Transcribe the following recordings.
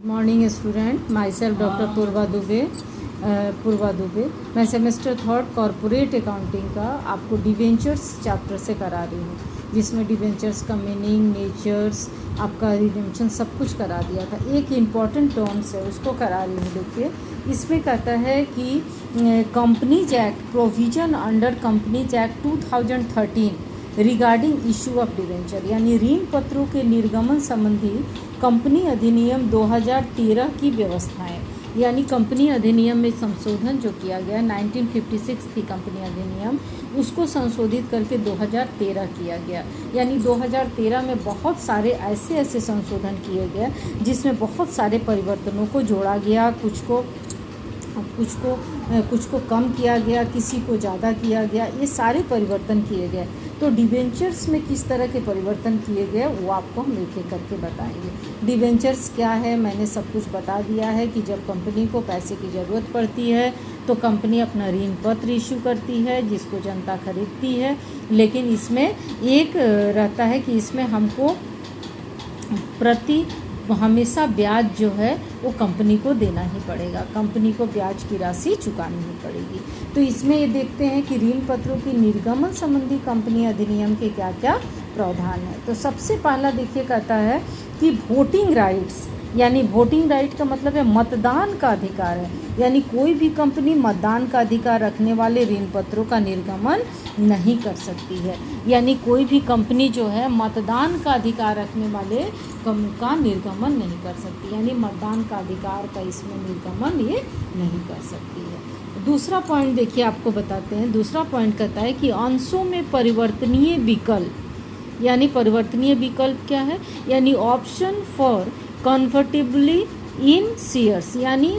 Morning student, my self doctor Purva Dubey. मैं semester third corporate accounting का आपको डिवेंचर्स चैप्टर से करा रही हूँ, जिसमें डिवेंचर्स का मीनिंग, नेचर्स, आपका रिडेम्पशन सब कुछ करा दिया था। एक इम्पॉर्टेंट टर्म्स है उसको करा रही हूँ। देखिए, इसमें कहता है कि companies act provision under companies act 2013 regarding issue of debenture, यानी ऋण पत्रों के निर्गमन संबंधी कंपनी अधिनियम 2013 की व्यवस्थाएं, यानी कंपनी अधिनियम में संशोधन जो किया गया 1956 थी कंपनी अधिनियम, उसको संशोधित करके 2013 किया गया। यानी 2013 में बहुत सारे ऐसे संशोधन किए गए जिसमें बहुत सारे परिवर्तनों को जोड़ा गया, कुछ को कम किया गया, किसी को ज़्यादा किया गया, ये सारे परिवर्तन किए गए। तो डिवेंचर्स में किस तरह के परिवर्तन किए गए वो आपको हम एक एक करके बताएंगे। डिवेंचर्स क्या है मैंने सब कुछ बता दिया है कि जब कंपनी को पैसे की ज़रूरत पड़ती है तो कंपनी अपना ऋण पत्र इशू करती है जिसको जनता खरीदती है, लेकिन इसमें एक रहता है कि इसमें हमको हमेशा ब्याज जो है वो कंपनी को देना ही पड़ेगा, कंपनी को ब्याज की राशि चुकानी ही पड़ेगी। तो इसमें ये देखते हैं कि ऋण पत्रों की निर्गमन संबंधी कंपनी अधिनियम के क्या क्या प्रावधान है। तो सबसे पहला देखिए कहता है कि वोटिंग राइट्स, यानी वोटिंग राइट का मतलब है मतदान का अधिकार है, यानी कोई भी कंपनी मतदान का अधिकार रखने वाले ऋण पत्रों का निर्गमन नहीं कर सकती है। यानी कोई भी कंपनी जो है मतदान का अधिकार रखने वाले का निर्गमन नहीं कर सकती, यानी मतदान का अधिकार का इसमें निर्गमन ये नहीं कर सकती है। दूसरा पॉइंट देखिए आपको बताते हैं। दूसरा पॉइंट कहता है कि अंशों में परिवर्तनीय विकल्प, यानी परिवर्तनीय विकल्प क्या है, यानी ऑप्शन फॉर कन्वर्टिबली इन शेयर्स, यानी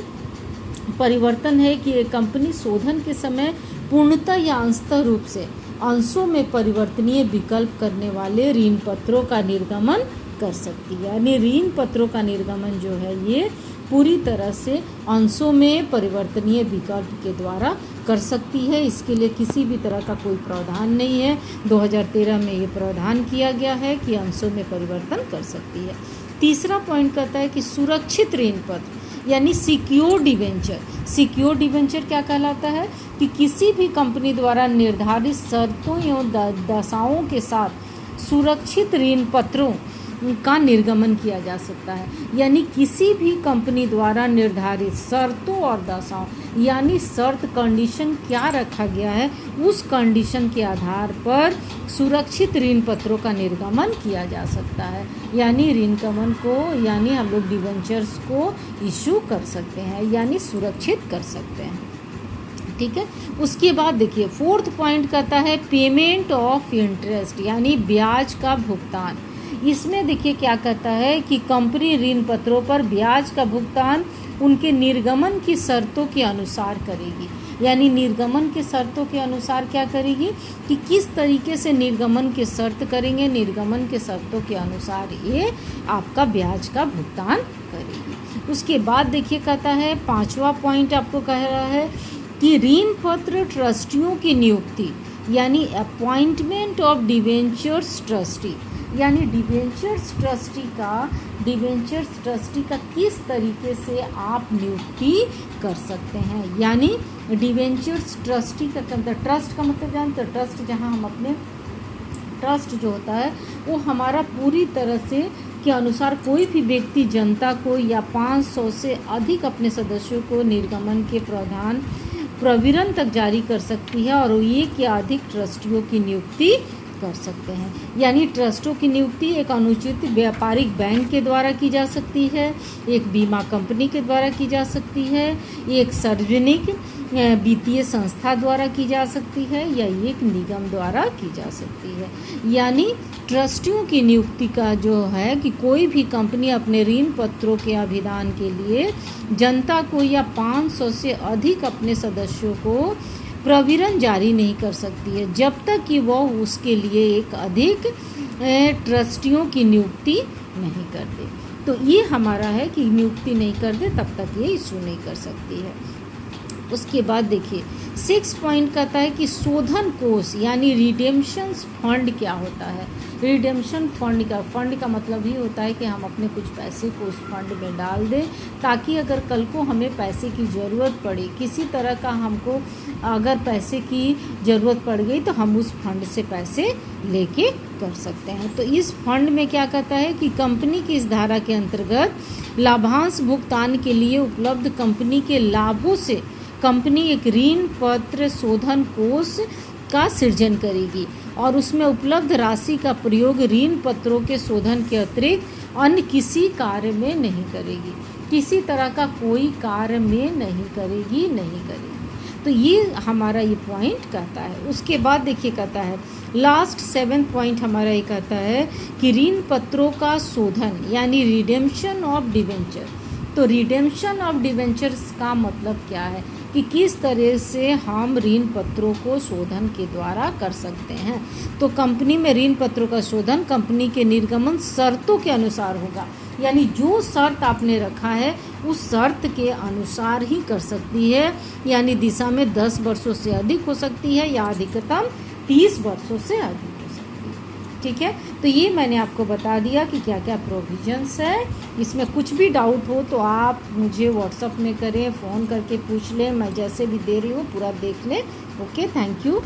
परिवर्तन है कि एक कंपनी शोधन के समय पूर्णतः या अंशतः रूप से अंशों में परिवर्तनीय विकल्प करने वाले ऋण पत्रों का निर्गमन कर सकती है। यानी ऋण पत्रों का निर्गमन जो है ये पूरी तरह से अंशों में परिवर्तनीय विकल्प के द्वारा कर सकती है। इसके लिए किसी भी तरह का कोई प्रावधान नहीं है। 2013 में ये प्रावधान किया गया है कि अंशों में परिवर्तन कर सकती है। तीसरा पॉइंट कहता है कि सुरक्षित ऋण पत्र, यानी सिक्योर डिवेंचर। सिक्योर डिवेंचर क्या कहलाता है कि किसी भी कंपनी द्वारा निर्धारित शर्तों एवं दशाओं के साथ सुरक्षित ऋण पत्रों का निर्गमन किया जा सकता है। यानी किसी भी कंपनी द्वारा निर्धारित शर्तों और दशाओं, यानी शर्त कंडीशन क्या रखा गया है उस कंडीशन के आधार पर सुरक्षित ऋण पत्रों का निर्गमन किया जा सकता है। यानी ऋणगमन को, यानी हम लोग डिवेंचर्स को इशू कर सकते हैं, यानी सुरक्षित कर सकते हैं। ठीक है। उसके बाद देखिए फोर्थ पॉइंट कहता है पेमेंट ऑफ इंटरेस्ट, यानी ब्याज का भुगतान। इसमें देखिए क्या कहता है कि कंपनी ऋण पत्रों पर ब्याज का भुगतान उनके निर्गमन की शर्तों के अनुसार करेगी। यानी निर्गमन के शर्तों के अनुसार क्या करेगी कि किस तरीके से निर्गमन के शर्त करेंगे, निर्गमन के शर्तों के अनुसार ये आपका ब्याज का भुगतान करेगी। उसके बाद देखिए कहता है पांचवा पॉइंट आपको कह रहा है कि ऋण पत्र ट्रस्टियों की नियुक्ति, यानी अपॉइंटमेंट ऑफ डिवेंचर्स ट्रस्टी, यानी डिवेंचर्स ट्रस्टी का किस तरीके से आप नियुक्ति कर सकते हैं। यानी डिवेंचर्स ट्रस्टी का मतलब, ट्रस्ट का मतलब जानते हैं, ट्रस्ट जहां हम अपने ट्रस्ट जो होता है वो हमारा पूरी तरह से के अनुसार कोई भी व्यक्ति जनता को या 500 से अधिक अपने सदस्यों को निर्गमन के प्रविरण तक जारी कर सकती है और एक या अधिक ट्रस्टियों की नियुक्ति कर सकते हैं। यानी ट्रस्टों की नियुक्ति एक अनुचित व्यापारिक बैंक के द्वारा की जा सकती है, एक बीमा कंपनी के द्वारा की जा सकती है, एक सार्वजनिक वित्तीय संस्था द्वारा की जा सकती है या एक निगम द्वारा की जा सकती है। यानी ट्रस्टियों की नियुक्ति का जो है कि कोई भी कंपनी अपने ऋण पत्रों के अभिदान के लिए जनता को या 500 से अधिक अपने सदस्यों को प्रविरण जारी नहीं कर सकती है जब तक कि वह उसके लिए एक अधिक ट्रस्टियों की नियुक्ति नहीं कर दे। तो ये हमारा है कि नियुक्ति नहीं कर दे तब तक ये इशू नहीं कर सकती है। उसके बाद देखिए 6 पॉइंट कहता है कि शोधन कोष यानी रिडेम्पशन फंड क्या होता है। रिडेम्पशन फंड का मतलब ही होता है कि हम अपने कुछ पैसे को उस फंड में डाल दें, ताकि अगर कल को हमें पैसे की ज़रूरत पड़े, किसी तरह का हमको अगर पैसे की ज़रूरत पड़ गई तो हम उस फंड से पैसे लेके कर सकते हैं। तो इस फंड में क्या कहता है कि कंपनी की इस धारा के अंतर्गत लाभांश भुगतान के लिए उपलब्ध कंपनी के लाभों से कंपनी एक ऋण पत्र शोधन कोष का सृजन करेगी और उसमें उपलब्ध राशि का प्रयोग ऋण पत्रों के शोधन के अतिरिक्त अन्य किसी कार्य में नहीं करेगी, किसी तरह का कोई कार्य में नहीं करेगी। तो ये हमारा ये पॉइंट कहता है। उसके बाद देखिए कहता है लास्ट 7 पॉइंट हमारा ये कहता है कि ऋण पत्रों का शोधन यानी रिडेम्पशन ऑफ डिवेंचर। तो रिडेम्पशन ऑफ डिवेंचर्स का मतलब क्या है कि किस तरह से हम ऋण पत्रों को शोधन के द्वारा कर सकते हैं। तो कंपनी में ऋण पत्रों का शोधन कंपनी के निर्गमन शर्तों के अनुसार होगा, यानी जो शर्त आपने रखा है उस शर्त के अनुसार ही कर सकती है, यानी दिशा में 10 वर्षों से अधिक हो सकती है या अधिकतम 30 वर्षों से अधिक हो सकती है। ठीक है, तो ये मैंने आपको बता दिया कि क्या क्या प्रोविजंस है। इसमें कुछ भी डाउट हो तो आप मुझे व्हाट्सअप में करें, फ़ोन करके पूछ लें, मैं जैसे भी दे रही हूँ पूरा देख लें। Okay, thank you.